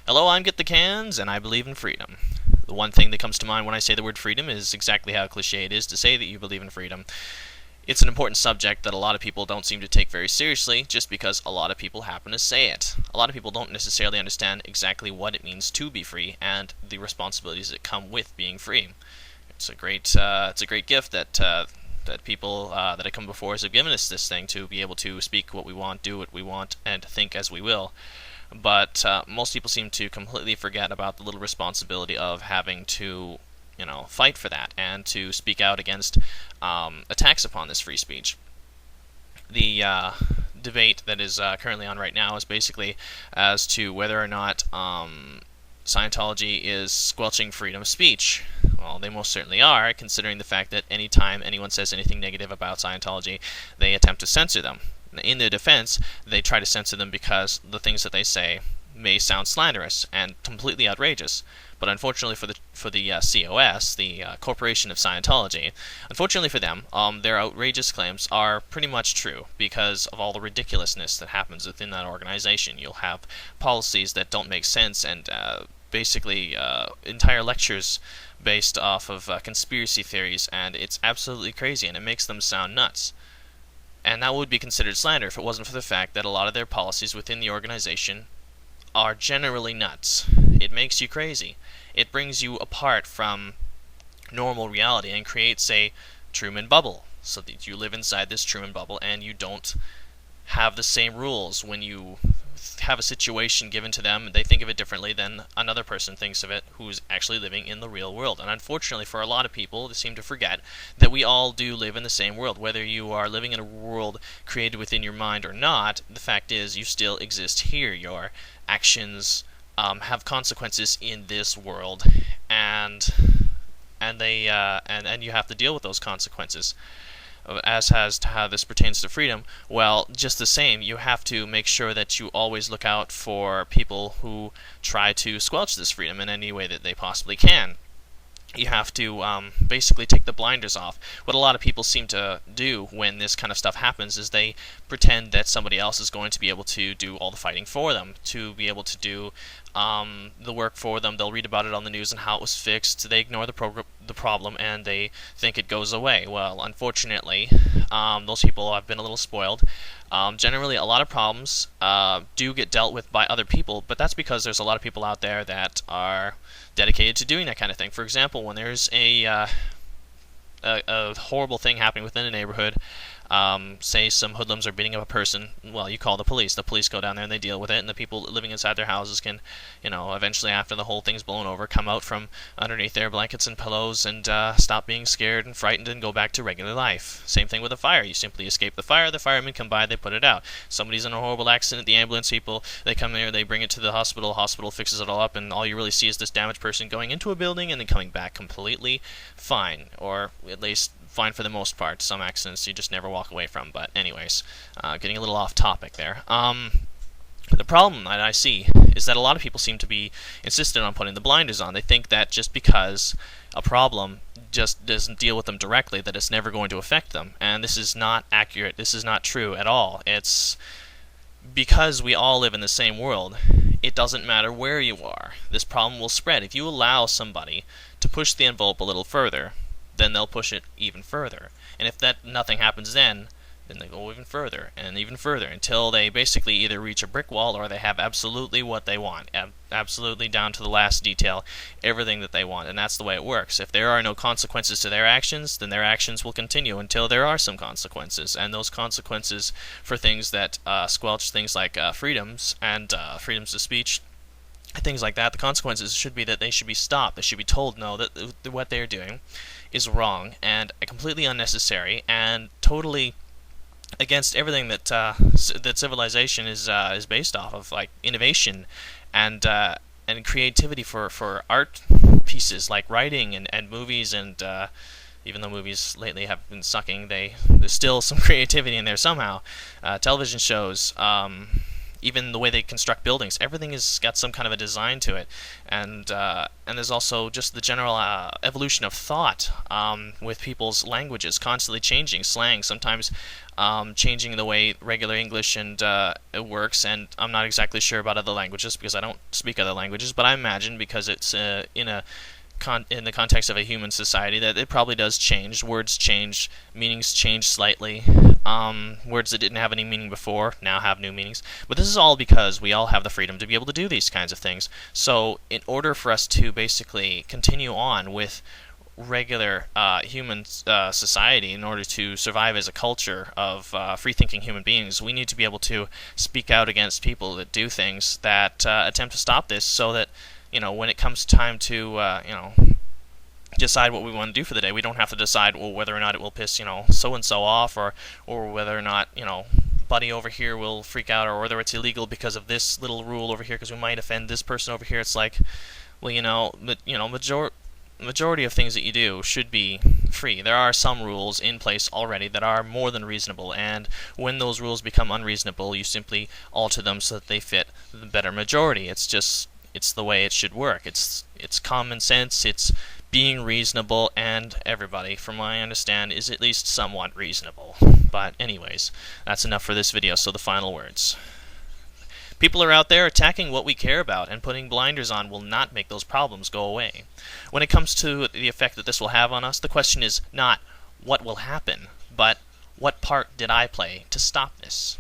Hello, I'm Get the Cans, and I believe in freedom. The one thing that comes to mind when I say the word freedom is exactly how cliche it is to say that you believe in freedom. It's an important subject that a lot of people don't seem to take very seriously just because a lot of people happen to say it. A lot of people don't necessarily understand exactly what it means to be free and the responsibilities that come with being free. It's a great gift that people that have come before us have given us this thing to be able to speak what we want, do what we want, and think as we will. But most people seem to completely forget about the little responsibility of having to, fight for that and to speak out against attacks upon this free speech. The debate that is currently on right now is basically as to whether or not Scientology is squelching freedom of speech. Well, they most certainly are, considering the fact that any time anyone says anything negative about Scientology, they attempt to censor them. In their defense, they try to censor them because the things that they say may sound slanderous and completely outrageous. But unfortunately for the COS, the Corporation of Scientology, unfortunately for them, their outrageous claims are pretty much true because of all the ridiculousness that happens within that organization. You'll have policies that don't make sense and basically entire lectures based off of conspiracy theories, and it's absolutely crazy, and it makes them sound nuts. And that would be considered slander if it wasn't for the fact that a lot of their policies within the organization are generally nuts. It makes you crazy. It brings you apart from normal reality and creates a Truman bubble, so that you live inside this Truman bubble and you don't have the same rules. When you have a situation given to them, they think of it differently than another person thinks of it who's actually living in the real world. And unfortunately for a lot of people, they seem to forget that we all do live in the same world. Whether you are living in a world created within your mind or not, the fact is you still exist here. Your actions have consequences in this world, and you have to deal with those consequences. As to how this pertains to freedom, well, just the same, you have to make sure that you always look out for people who try to squelch this freedom in any way that they possibly can. You have to basically take the blinders off. What a lot of people seem to do when this kind of stuff happens is they pretend that somebody else is going to be able to do all the fighting for them, to be able to do the work for them. They'll read about it on the news and how it was fixed. They ignore the problem and they think it goes away. Well, unfortunately, those people have been a little spoiled. Generally, a lot of problems do get dealt with by other people, but that's because there's a lot of people out there that are dedicated to doing that kind of thing. For example, when there's a horrible thing happening within a neighborhood, say some hoodlums are beating up a person, well, you call the police. The police go down there and they deal with it, and the people living inside their houses can, eventually after the whole thing's blown over, come out from underneath their blankets and pillows and stop being scared and frightened and go back to regular life. Same thing with a fire. You simply escape the fire, the firemen come by, they put it out. Somebody's in a horrible accident, the ambulance people, they come there, they bring it to the hospital fixes it all up, and all you really see is this damaged person going into a building and then coming back completely fine, or at least fine for the most part. Some accidents you just never walk away from. But anyways, getting a little off topic there. The problem that I see is that a lot of people seem to be insistent on putting the blinders on. They think that just because a problem just doesn't deal with them directly, that it's never going to affect them. And this is not accurate. This is not true at all. It's because we all live in the same world. It doesn't matter where you are. This problem will spread. If you allow somebody to push the envelope a little further, then they'll push it even further. And if nothing happens then they go even further until they basically either reach a brick wall or they have absolutely what they want, absolutely down to the last detail, everything that they want. And that's the way it works. If there are no consequences to their actions, then their actions will continue until there are some consequences. And those consequences for things that squelch things like freedoms and freedoms of speech, things like that, the consequences should be that they should be stopped. They should be told no, that what they're doing is wrong and completely unnecessary and totally against everything that that civilization is based off of, like innovation and creativity for art pieces like writing and movies, and even though movies lately have been sucking, there's still some creativity in there somehow. Television shows, even the way they construct buildings, everything has got some kind of a design to it, and there's also just the general evolution of thought, with people's languages constantly changing, slang sometimes changing the way regular English and it works. And I'm not exactly sure about other languages because I don't speak other languages, but I imagine because it's in the context of a human society that it probably does change. Words change, meanings change slightly. Words that didn't have any meaning before now have new meanings. But this is all because we all have the freedom to be able to do these kinds of things. So in order for us to basically continue on with regular human society, in order to survive as a culture of free-thinking human beings, we need to be able to speak out against people that do things that attempt to stop this, so that when it comes time to decide what we want to do for the day, we don't have to decide whether or not it will piss so and so off, or whether or not buddy over here will freak out, or whether it's illegal because of this little rule over here because we might offend this person over here. It's like, majority of things that you do should be free. There are some rules in place already that are more than reasonable, and when those rules become unreasonable, you simply alter them so that they fit the better majority. It's the way it should work. It's common sense, it's being reasonable, and everybody, from what I understand, is at least somewhat reasonable. But anyways, that's enough for this video, so the final words. People are out there attacking what we care about, and putting blinders on will not make those problems go away. When it comes to the effect that this will have on us, the question is not what will happen, but what part did I play to stop this?